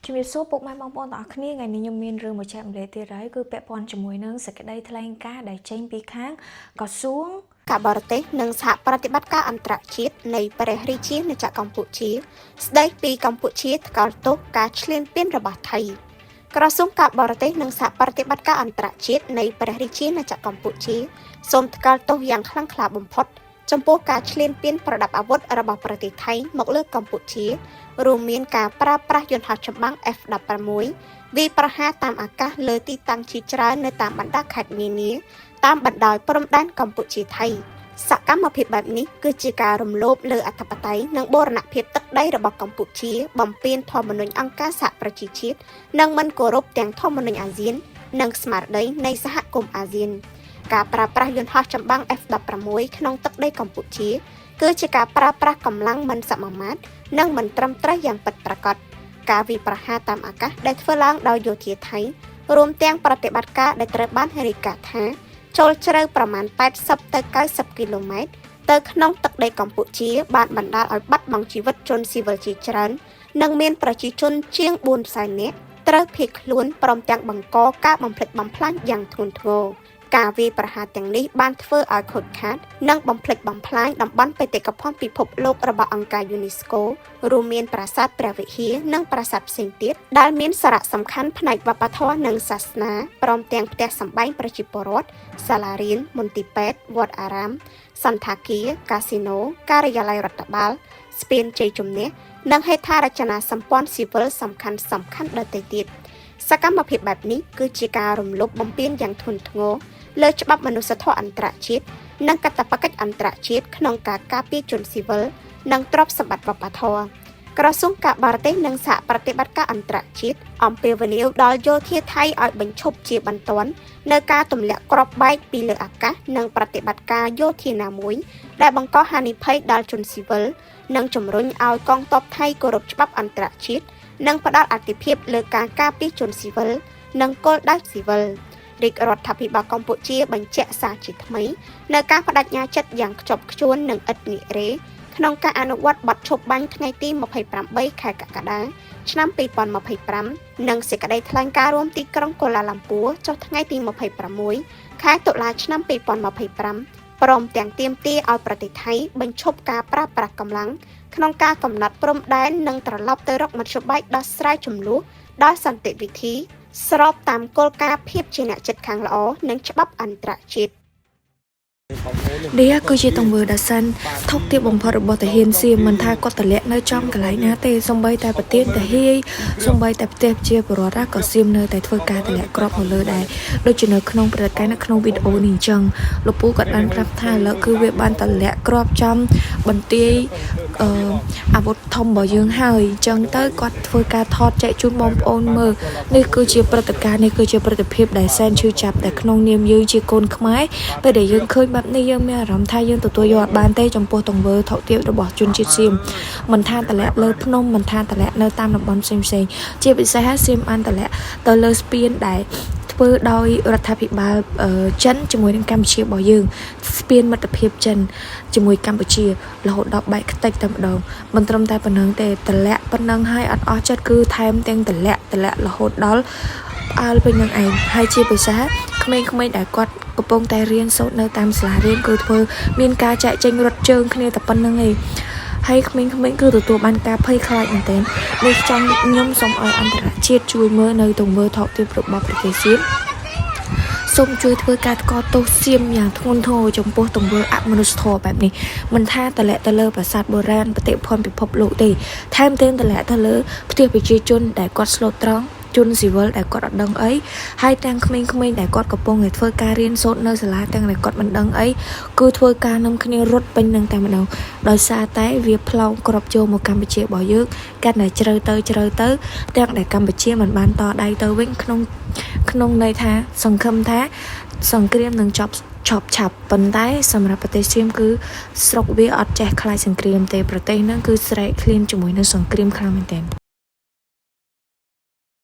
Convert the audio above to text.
ជំរាបសួរពុកម៉ែបងប្អូនទាំងអស់គ្នាថ្ងៃនេះខ្ញុំមានរឿងមួយចែកម្លែកទៀតហើយគឺពាក់ព័ន្ធជាមួយនឹងសេចក្តីថ្លែងការណ៍ដែលចេញពីខាងក្រសួងការបរទេសនិងសហប្រតិបត្តិការអន្តរជាតិនៃព្រះរាជាណាចក្រកម្ពុជាស្តីពីកម្ពុជាថ្កោលទោសការឈ្លានពានរបស់ថៃក្រសួងការបរទេសនិងសហប្រតិបត្តិការអន្តរជាតិនៃព្រះរាជាណាចក្រកម្ពុជាសូមថ្កោលទោសយ៉ាងខ្លាំងក្លាបំផុតចំពោះការឈ្លានពានប្រដាប់អាវុធរបស់ប្រទេសថៃមកលើកម្ពុជារួមមានការប្រើប្រាស់យន្តហោះចម្បាំង F-16 វាយប្រហារតាមអាកាសលើទីតាំងជាច្រើននៅតាមបណ្ដាខេត្តនានាតាមបណ្ដោយព្រំដែនកម្ពុជាថៃសកម្មភាពបែបនេះគឺជាការរំលោភលើអធិបតេយ្យនិងបូរណភាពទឹកដីរបស់កម្ពុជាបំពានធម្មនុញ្ញអង្គការសហប្រជាជាតិនិងមិនគោរពទាំងធម្មនុញ្ញអាស៊ាននិងស្មារតីនៃសហគមន៍អាស៊ានការប្រើប្រាស់យន្តហោះចម្បាំង F-16 ក្នុងទឹកដីកម្ពុជាគឺជាការប្រើប្រាស់កម្លាំងមិនសមមាត្រនិងមិនត្រឹមត្រូវយ៉ាងពិតប្រាកដការវាយប្រហារតាមអាកាសដែលធ្វើឡើងដោយយោធាថៃរួមទាំងប្រតិបត្តិការដែលត្រូវបានរាយការណ៍ថាចូលជ្រៅប្រមាណ80ទៅ90គីឡូម៉ែត្រទៅក្នុងទឹកដីកម្ពុជាបានបណ្ដាលឲ្យបាត់បង់ជីវិតជនស៊ីវិលជាច្រើននិងមានប្រជាជនជាង400,000នាក់ត្រូវភៀសខ្លួនព្រមទាំងបង្កការបំផ្លិចបំផ្លាញយ៉ាងធ្ងន់ធ្ងរការវាយប្រហារទាំងនេះបានធ្វើឲ្យខូចខាតនិងបំផ្លិចបំផ្លាញតំបន់បេតិកភណ្ឌពិភពលោករបស់អង្គការ UNESCO រួមមានប្រាសាទព្រះវិហារនិងប្រាសាទផ្សេងទៀតដែលមានសារៈសំខាន់ផ្នែកវប្បធម៌និងសាសនាព្រមទាំងផ្ទះសម្បែងប្រជាពលរដ្ឋសាលារៀនមន្ទីរពេទ្យវត្តអារាមសន្តាគារកាស៊ីណូការិយាល័យរដ្ឋបាលស្ពានជ័យជំនះនិងហេដ្ឋារចនាសម្ព័ន្ធស៊ីវិលសំខាន់ដទៃទៀតសកម្មភាពបែបនេះគឺជាការរំលោភបំពានយ៉ាងធ្ងន់ធ្ងរលើច្បាប់មនុស្សធម៌អន្តរជាតិនិងកាតព្វកិច្ចអន្តរជាតិក្នុងការការពារជនស៊ីវិលនិងទ្រព្យសម្បត្តិវប្បធម៌ក្រសួងការបរទេសនិងសហប្រតិបត្តិការអន្តរជាតិអំពាវនាវដល់យោធាថៃឲ្យបញ្ឈប់ជាបន្ទាន់នៅការទម្លាក់គ្រាប់បែកពីលើអាកាសនិងប្រតិបត្តិការយោធាណាមួយដែលបង្កហានិភ័យដល់ជនស៊ីវិលនិងជំរុញឲ្យកងទ័ពថៃគោរពច្បាប់អន្តរជាតិនិងផ្ដល់អាទិភាពលើការការពារជនស៊ីវិលនិងគោលដៅស៊ីវិលរាជរដ្ឋាភិបាលកម្ពុជាបញ្ជាក់សារជាថ្មីនៅការបដិញ្ញាចិត្តយ៉ាងខ្ជាប់ខ្ជួននិងឥតងាករេក្នុងការអនុវត្តបទឈប់បាញ់ថ្ងៃទី28ខែកក្កដាឆ្នាំ2025និងសេចក្តីថ្លែងការណ៍រួមទីក្រុងកូឡាឡាំពួរចុះថ្ងៃទី26ខែតុលាឆ្នាំ2025ព្រមទាំងទាមទារឲ្យប្រទេសថៃបញ្ឈប់ការប្រើប្រាស់កម្លាំងក្នុងការកំណត់ព្រំដែននិងត្រឡប់ទៅរកមធ្យោបាយដោះស្រាយជម្លោះដោយសន្តិវិធីស្របតាមគោលការណ៍ភាពជាអ្នកជិតខាងល្អនិងច្បាប់អន្តរជាតិនេះគឺជាទង្វើដ៏សិនថោកទាបបំផុតរបស់តាហ៊ានសៀមមិនថាគាត់តម្លាក់នៅចំកន្លែងណាទេសូម្បីតែប្រទេសតាហ៊ាយសូម្បីតែប្រទេសជាបរដ្ឋក៏សៀមនៅតែធ្វើការតម្លាក់គ្រាប់នៅលើដែរដូចជានៅក្នុងព្រឹត្តិការណ៍នៅក្នុងវីដេអូនេះអញ្ចឹងលោកពូគាត់បានប្រាប់ថាឥឡូវគឺវាបានតម្លាក់គ្រាប់ចំបន្ទាយអាវុធធំរបស់យើងហើយអញ្ចឹងទៅគាត់ធ្វើការថតចែកជូនបងប្អូនមើលនេះគឺជាព្រឹត្តិការណ៍នេះគឺជាព្រឹត្តិភាពដែលសែនឈឺចាប់តែក្នុងនាមយើងជាកូនខ្មែរពេលដែលយើងឃើញបែបនេះយើងមានអារម្មណ៍ថាយើងទទួលយកអត់បានទេចំពោះទង្វើថោកទាបរបស់ជនជាតិសៀមមិនថាតម្លាក់លើភ្នំមិនថាតម្លាក់នៅតាមតំបន់ផ្សេងជាពិសេសសៀមបានតម្លាក់ទៅលើស្ពានដែលធ្វើដោយរដ្ឋាភិបាលចិនជាមួយនឹងកម្ពុជារបស់យើងស្ពានមិត្តភាពចិនជាមួយកម្ពុជារហូតដល់បែកខ្ទេចតែម្ដងមិនត្រឹមតែប៉ុណ្្នឹងទេតម្លាក់ប៉ុណ្្នឹងហើយអត់អស់ចិត្តគឺថែមទាំងតម្លាក់រហូតដល់ផ្អើលពេញនឹងឯងហើយជាភាសាក្មេងៗដែលគាត់កំពុងតែរៀនសូត្រនៅតាមសាលារៀនគឺធ្វើមានការចែកចេញរត់ជើងគ្នាតែប៉ុណ្្នឹងឯងហើយក្មេងៗគឺទទួលបានការភ័យខ្លាចមែនទែននេះខ្ញុំសូមឲ្យអន្តរជាតិជួយមើលនៅទង្វើថោកទាបរបស់ប្រទេសសៀមសូមជួយធ្វើការថ្កោលទោសសៀមយ៉ាងធ្ងន់ធ្ងរចំពោះទង្វើអមនុស្សធម៌បែបនេះមិនថាតម្លាក់ទៅលើប្រាសាទបុរាណបេតិកភណ្ឌពិភពលោកទេថែមទាំងតម្លាក់ទៅលើផ្ទះប្រជាជនដែលគាត់ស្លូតត្រង់ជនស៊ីវិលដែលគាត់អត់ដឹងអីហើយទាំងក្មេងៗដែលគាត់កំពុងតែធ្វើការរៀនសូត្រនៅសាលាទាំងដែលគាត់មិនដឹងអីគឺធ្វើការនាំគ្នារត់ពេញនឹងតែម្ដងដោយសារតែវាផ្លោងគ្រាប់ចូលមកកម្ពុជារបស់យើងកាន់តែជ្រៅទៅទាំងដែលកម្ពុជាមិនបានតដៃទៅវិញក្នុងន័យថាសង្ឃឹមថាសង្គ្រាមនឹងចប់ឆាប់ប៉ុន្តែសម្រាប់ប្រទេសសៀមគឺស្រុកវាអត់ចេះខ្លាចសង្គ្រាមទេប្រទេសហ្នឹងគឺស្រែកឃ្លានជាមួយនឹងសង្គ្រាមខ្លាំងមែនទែន